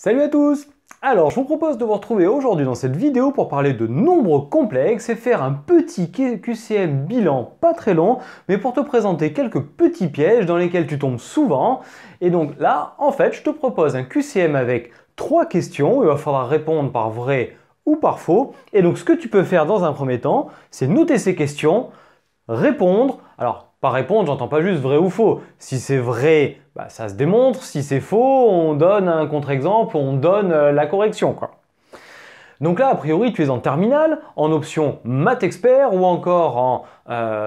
Salut à tous! Alors, je vous propose de vous retrouver aujourd'hui dans cette vidéo pour parler de nombres complexes et faire un petit QCM bilan pas très long, mais pour te présenter quelques petits pièges dans lesquels tu tombes souvent. Et donc là, en fait, je te propose un QCM avec 3 questions. Il va falloir répondre par vrai ou par faux. Et donc, ce que tu peux faire dans un premier temps, c'est noter ces questions, répondre. Alors, par répondre, j'entends pas juste vrai ou faux. Si c'est vrai, ça se démontre. Si c'est faux, on donne un contre-exemple, on donne la correction, quoi. Donc là, a priori, tu es en terminale, en option maths expert ou encore en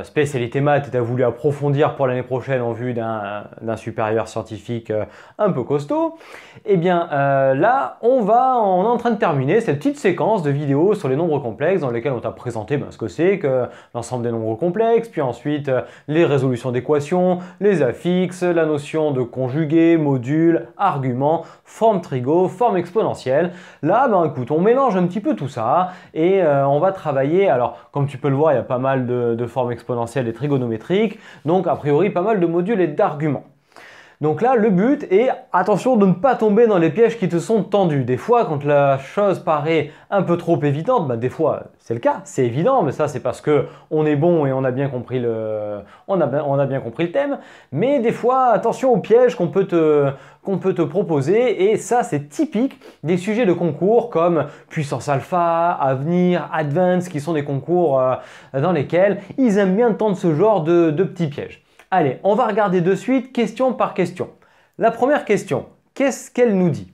spécialité maths et tu as voulu approfondir pour l'année prochaine en vue d'un supérieur scientifique un peu costaud. Eh bien là, on est en train de terminer cette petite séquence de vidéos sur les nombres complexes dans lesquelles on t'a présenté ce que c'est que l'ensemble des nombres complexes, puis ensuite les résolutions d'équations, les affixes, la notion de conjugué, module, argument, forme trigo, forme exponentielle. Là, écoute, on mélange un petit peu tout ça et on va travailler. Alors, comme tu peux le voir, il y a pas mal de formes exponentielles et trigonométriques, donc a priori pas mal de modules et d'arguments. Donc là, le but est, attention de ne pas tomber dans les pièges qui te sont tendus. Des fois, quand la chose paraît un peu trop évidente, des fois c'est le cas, c'est évident, mais ça c'est parce que on est bon et on a bien compris on a bien compris le thème. Mais des fois, attention aux pièges qu'on peut te proposer, et ça c'est typique des sujets de concours comme puissance alpha, avenir, advance, qui sont des concours dans lesquels ils aiment bien tendre ce genre de petits pièges. Allez, on va regarder de suite question par question. La première question, qu'est-ce qu'elle nous dit?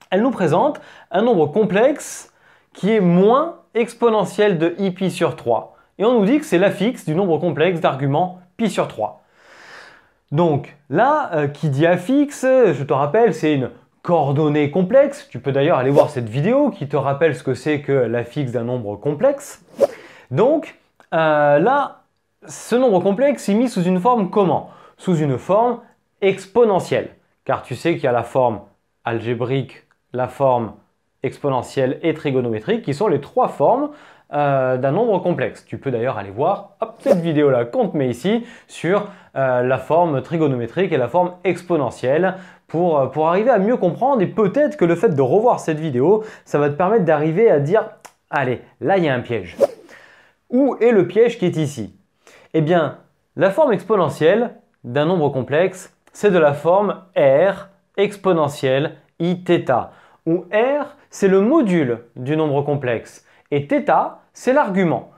Elle nous présente un nombre complexe qui est moins exponentiel de pi sur 3. Et on nous dit que c'est l'affixe du nombre complexe d'argument pi sur 3. Donc là, qui dit affixe, je te rappelle, c'est une coordonnée complexe. Tu peux d'ailleurs aller voir cette vidéo qui te rappelle ce que c'est que l'affixe d'un nombre complexe. Donc là, ce nombre complexe est mis sous une forme comment? Sous une forme exponentielle. Car tu sais qu'il y a la forme algébrique, la forme exponentielle et trigonométrique qui sont les 3 formes d'un nombre complexe. Tu peux d'ailleurs aller voir cette vidéo-là qu'on te met ici sur la forme trigonométrique et la forme exponentielle pour arriver à mieux comprendre, et peut-être que le fait de revoir cette vidéo, ça va te permettre d'arriver à dire « Allez, là il y a un piège ». Où est le piège qui est ici? Eh bien, la forme exponentielle d'un nombre complexe, c'est de la forme r exponentielle iθ, où r, c'est le module du nombre complexe et θ, c'est l'argument.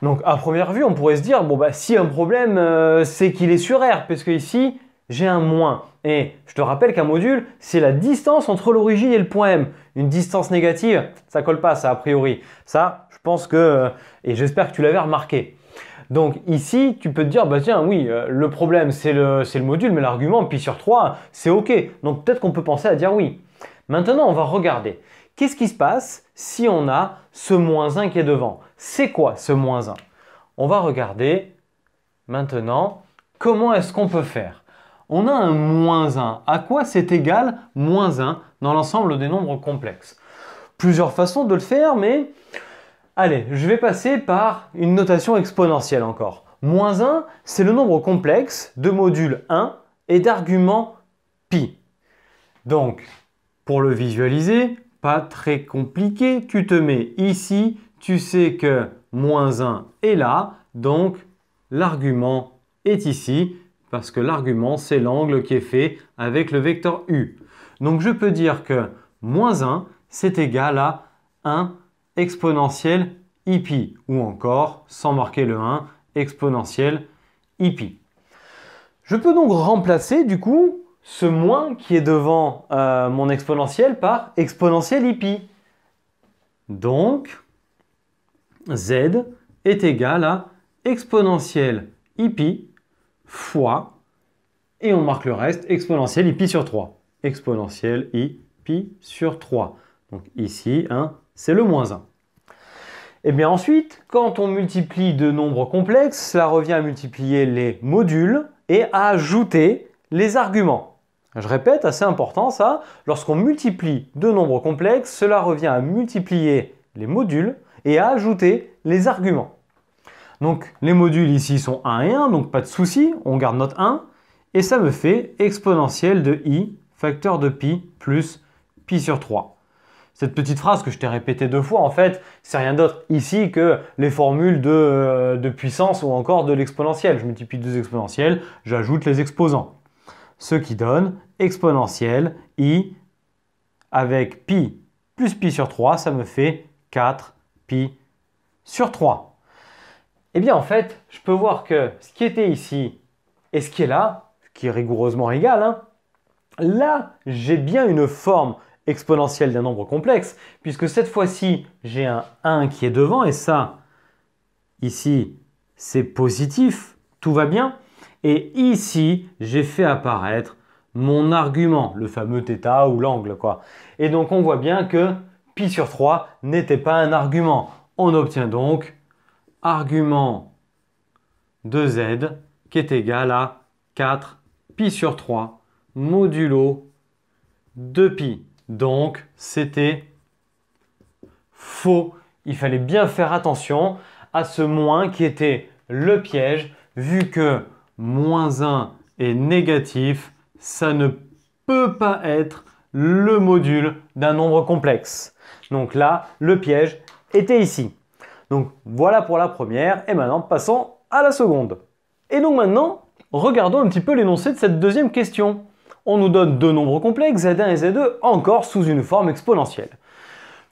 Donc, à première vue, on pourrait se dire, si un problème, c'est qu'il est sur r, parce que ici, j'ai un moins. Et je te rappelle qu'un module, c'est la distance entre l'origine et le point M. Une distance négative, ça colle pas, ça, a priori. Ça, je pense que, et j'espère que tu l'avais remarqué. Donc ici, tu peux te dire, tiens, oui, le problème c'est le module, mais l'argument pi sur 3, c'est OK. Donc peut-être qu'on peut penser à dire oui. Maintenant, on va regarder. Qu'est-ce qui se passe si on a ce moins 1 qui est devant? C'est quoi ce moins 1? On va regarder maintenant comment est-ce qu'on peut faire. On a un moins 1. À quoi c'est égal moins 1 dans l'ensemble des nombres complexes? Plusieurs façons de le faire, mais allez, je vais passer par une notation exponentielle encore. Moins 1, c'est le nombre complexe de module 1 et d'argument pi. Donc, pour le visualiser, pas très compliqué, tu te mets ici, tu sais que moins 1 est là, donc l'argument est ici, parce que l'argument, c'est l'angle qui est fait avec le vecteur u. Donc, je peux dire que moins 1, c'est égal à 1 exponentielle pi, ou encore, sans marquer le 1, exponentielle pi. Je peux donc remplacer du coup ce moins qui est devant mon exponentielle par exponentielle pi. Donc, z est égal à exponentielle pi fois, et on marque le reste, exponentielle pi sur 3. Exponentielle pi sur 3. Donc ici, c'est le moins 1. Et bien ensuite, quand on multiplie deux nombres complexes, cela revient à multiplier les modules et à ajouter les arguments. Je répète, assez important ça, lorsqu'on multiplie deux nombres complexes, cela revient à multiplier les modules et à ajouter les arguments. Donc les modules ici sont 1 et 1, donc pas de souci, on garde notre 1, et ça me fait exponentielle de i, facteur de pi, plus pi pi sur 3. Cette petite phrase que je t'ai répétée 2 fois, en fait, c'est rien d'autre ici que les formules de puissance ou encore de l'exponentielle. Je multiplie 2 exponentielles, j'ajoute les exposants. Ce qui donne exponentielle i avec pi plus pi sur 3, ça me fait 4 pi sur 3. Eh bien, en fait, je peux voir que ce qui était ici et ce qui est là, qui est rigoureusement égal, hein, là, j'ai bien une forme exponentielle d'un nombre complexe, puisque cette fois-ci, j'ai un 1 qui est devant, et ça, ici, c'est positif, tout va bien. Et ici, j'ai fait apparaître mon argument, le fameux θ ou l'angle, quoi. Et donc, on voit bien que pi sur 3 n'était pas un argument. On obtient donc argument de z qui est égal à 4 pi sur 3 modulo 2pi. Donc, c'était faux. Il fallait bien faire attention à ce moins qui était le piège, vu que moins 1 est négatif, ça ne peut pas être le module d'un nombre complexe. Donc là, le piège était ici. Donc voilà pour la première, et maintenant passons à la seconde. Et donc maintenant, regardons un petit peu l'énoncé de cette deuxième question. On nous donne deux nombres complexes, z1 et z2, encore sous une forme exponentielle.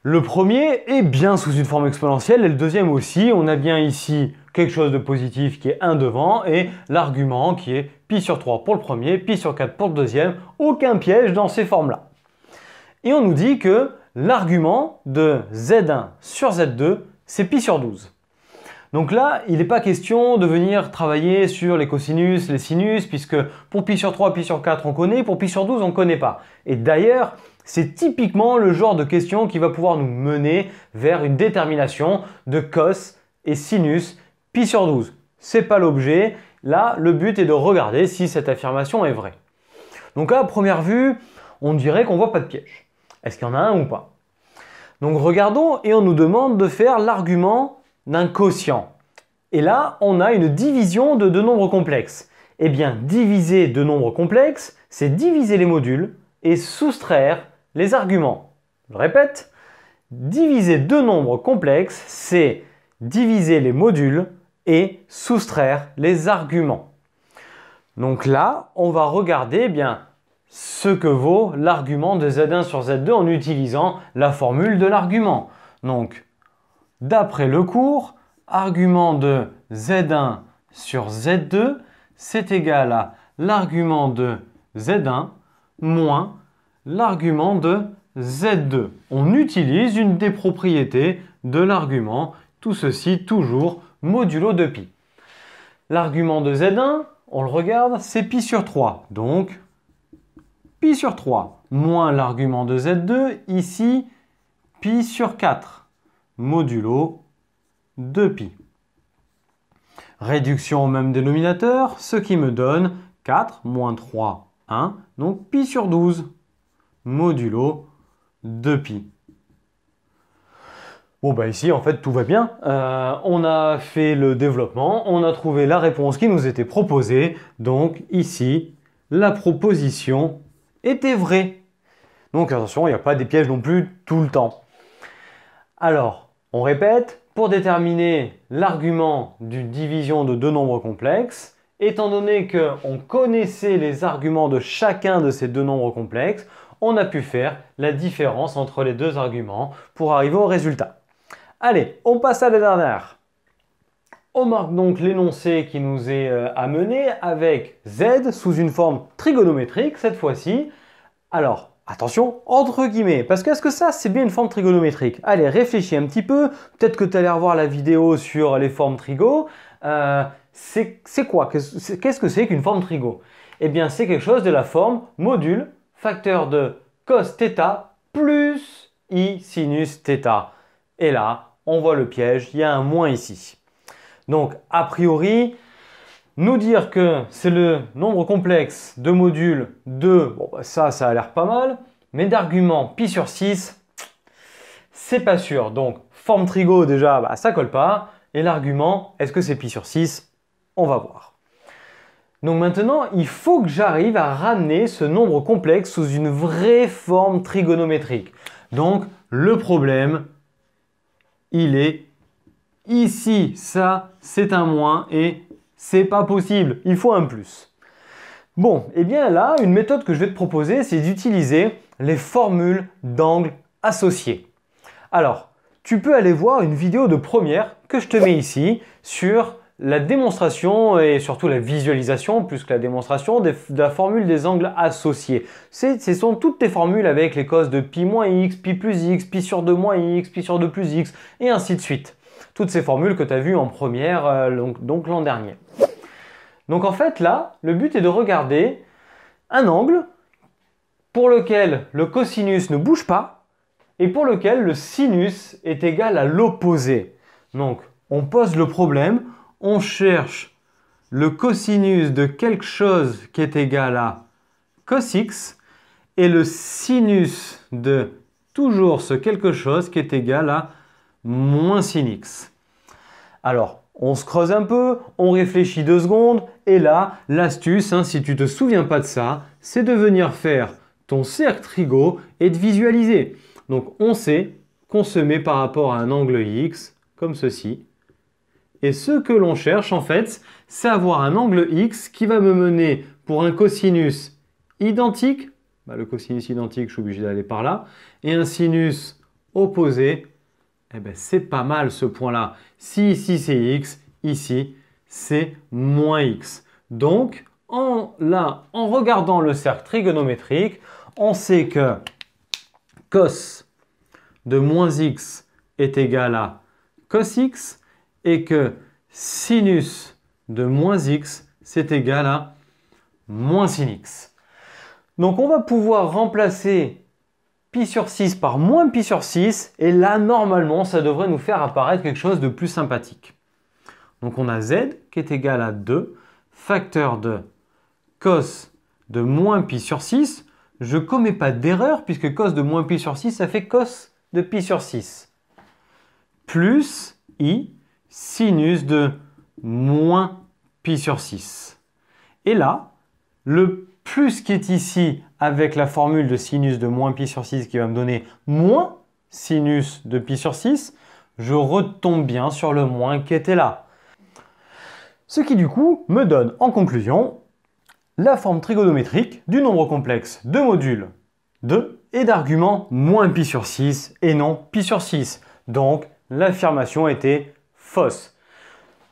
Le premier est bien sous une forme exponentielle et le deuxième aussi. On a bien ici quelque chose de positif qui est 1 devant et l'argument qui est pi sur 3 pour le premier, pi sur 4 pour le deuxième. Aucun piège dans ces formes-là. Et on nous dit que l'argument de z1 sur z2, c'est pi sur 12. Donc là, il n'est pas question de venir travailler sur les cosinus, les sinus, puisque pour pi sur 3, pi sur 4, on connaît, pour pi sur 12, on ne connaît pas. Et d'ailleurs, c'est typiquement le genre de question qui va pouvoir nous mener vers une détermination de cos et sinus pi sur 12. Ce n'est pas l'objet. Là, le but est de regarder si cette affirmation est vraie. Donc à première vue, on dirait qu'on ne voit pas de piège. Est-ce qu'il y en a un ou pas? Donc regardons et on nous demande de faire l'argument d'un quotient. Et là, on a une division de deux nombres complexes. Eh bien, diviser deux nombres complexes, c'est diviser les modules et soustraire les arguments. Je répète, diviser deux nombres complexes, c'est diviser les modules et soustraire les arguments. Donc là, on va regarder bien ce que vaut l'argument de z1 sur z2 en utilisant la formule de l'argument. Donc, d'après le cours, argument de z1 sur z2, c'est égal à l'argument de z1 moins l'argument de z2. On utilise une des propriétés de l'argument, tout ceci toujours modulo de pi. L'argument de z1, on le regarde, c'est pi sur 3. Donc, pi sur 3 moins l'argument de z2, ici, pi sur 4, modulo 2pi. Réduction au même dénominateur, ce qui me donne 4 moins 3, 1, donc pi sur 12, modulo 2pi. Bon bah ici en fait tout va bien, on a fait le développement, on a trouvé la réponse qui nous était proposée, donc ici la proposition était vraie. Donc attention, il n'y a pas des pièges non plus tout le temps. Alors, on répète, pour déterminer l'argument d'une division de deux nombres complexes, étant donné qu'on connaissait les arguments de chacun de ces deux nombres complexes, on a pu faire la différence entre les deux arguments pour arriver au résultat. Allez, on passe à la dernière. On marque donc l'énoncé qui nous est amené avec z sous une forme trigonométrique cette fois-ci. Alors, attention, entre guillemets, parce que est-ce que ça, c'est bien une forme trigonométrique? Allez, réfléchis un petit peu. Peut-être que tu allais revoir la vidéo sur les formes trigo. C'est quoi? Qu'est-ce que c'est qu'une forme trigo? Eh bien, c'est quelque chose de la forme module facteur de cos θ plus i sinus θ. Et là, on voit le piège, il y a un moins ici. Donc, a priori, nous dire que c'est le nombre complexe de modules 2, bon, bah ça a l'air pas mal, mais d'argument pi sur 6, c'est pas sûr. Donc, forme trigo, déjà, bah, ça colle pas. Et l'argument, est-ce que c'est pi sur 6? On va voir. Donc maintenant, il faut que j'arrive à ramener ce nombre complexe sous une vraie forme trigonométrique. Donc le problème, il est ici. Ça, c'est un moins et c'est pas possible. Il faut un plus. Bon, et bien là, une méthode que je vais te proposer, c'est d'utiliser les formules d'angle associées. Alors, tu peux aller voir une vidéo de première que je te mets ici sur la démonstration et surtout la visualisation, plus que la démonstration, de la formule des angles associés. Ce sont toutes tes formules avec les cos de pi moins x, pi plus x, pi sur 2 moins x, pi sur 2 plus x, et ainsi de suite. Toutes ces formules que tu as vues en première donc l'an dernier. Donc en fait là, le but est de regarder un angle pour lequel le cosinus ne bouge pas et pour lequel le sinus est égal à l'opposé. Donc on pose le problème, on cherche le cosinus de quelque chose qui est égal à cos x et le sinus de toujours ce quelque chose qui est égal à moins sin x. Alors, on se creuse un peu, on réfléchit 2 secondes et là, l'astuce, si tu ne te souviens pas de ça, c'est de venir faire ton cercle trigo et de visualiser. Donc, on sait qu'on se met par rapport à un angle x, comme ceci. Et ce que l'on cherche, en fait, c'est avoir un angle x qui va me mener pour un cosinus identique. Le cosinus identique, je suis obligé d'aller par là. Et un sinus opposé. Eh bien, c'est pas mal ce point-là. Si ici c'est x, ici c'est moins x. Donc, en regardant le cercle trigonométrique, on sait que cos de moins x est égal à cos x et que sinus de moins x, c'est égal à moins sin x. Donc, on va pouvoir remplacer pi sur 6 par moins pi sur 6 et là, normalement, ça devrait nous faire apparaître quelque chose de plus sympathique. Donc, on a z qui est égal à 2, facteur de cos de moins pi sur 6. Je ne commets pas d'erreur puisque cos de moins pi sur 6, ça fait cos de pi sur 6. Plus i sinus de moins pi sur 6. Et là, le plus qui est ici avec la formule de sinus de moins pi sur 6 qui va me donner moins sinus de pi sur 6, je retombe bien sur le moins qui était là. Ce qui du coup me donne en conclusion la forme trigonométrique du nombre complexe de module 2 et d'argument moins pi sur 6 et non pi sur 6. Donc l'affirmation était fausse.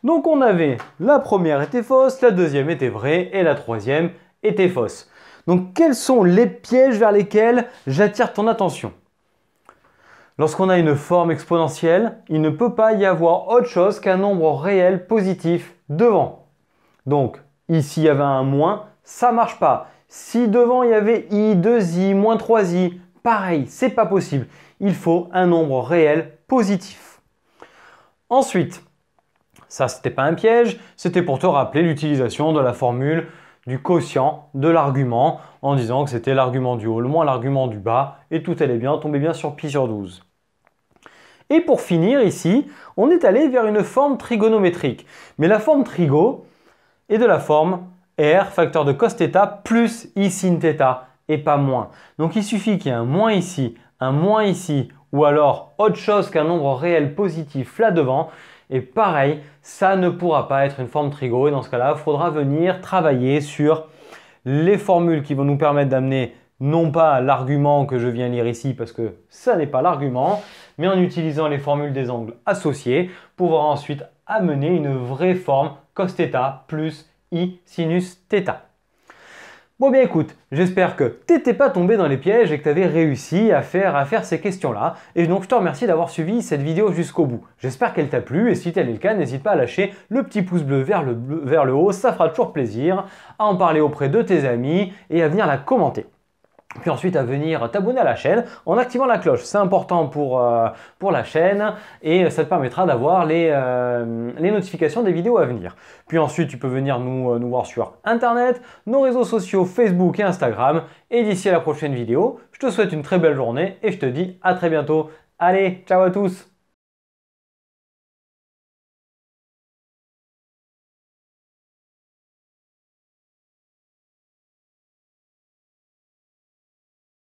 Donc on avait la première était fausse, la deuxième était vraie et la troisième était fausse. Donc quels sont les pièges vers lesquels j'attire ton attention? Lorsqu'on a une forme exponentielle, il ne peut pas y avoir autre chose qu'un nombre réel positif devant. Donc ici il y avait un moins, ça ne marche pas. Si devant il y avait i, 2i, moins 3i, pareil, c'est pas possible. Il faut un nombre réel positif. Ensuite, ça c'était pas un piège, c'était pour te rappeler l'utilisation de la formule du quotient de l'argument en disant que c'était l'argument du haut moins l'argument du bas et tout allait bien, tombait bien sur pi sur 12. Et pour finir ici, on est allé vers une forme trigonométrique. Mais la forme trigo est de la forme r facteur de cos θ plus i sin θ et pas moins. Donc il suffit qu'il y ait un moins ici ou alors autre chose qu'un nombre réel positif là devant. Et pareil, ça ne pourra pas être une forme trigo et dans ce cas-là, il faudra venir travailler sur les formules qui vont nous permettre d'amener non pas l'argument que je viens lire ici parce que ça n'est pas l'argument, mais en utilisant les formules des angles associés pour pouvoir ensuite amener une vraie forme cos θ plus i sinus θ. Bon bien écoute, j'espère que tu n'étais pas tombé dans les pièges et que tu avais réussi à faire ces questions-là. Et donc je te remercie d'avoir suivi cette vidéo jusqu'au bout. J'espère qu'elle t'a plu et si tel est le cas, n'hésite pas à lâcher le petit pouce bleu vers le haut, ça fera toujours plaisir, à en parler auprès de tes amis et à venir la commenter. Puis ensuite à venir t'abonner à la chaîne en activant la cloche. C'est important pour la chaîne et ça te permettra d'avoir les notifications des vidéos à venir. Puis ensuite tu peux venir nous voir sur internet, nos réseaux sociaux Facebook et Instagram. Et d'ici à la prochaine vidéo, je te souhaite une très belle journée et je te dis à très bientôt. Allez, ciao à tous!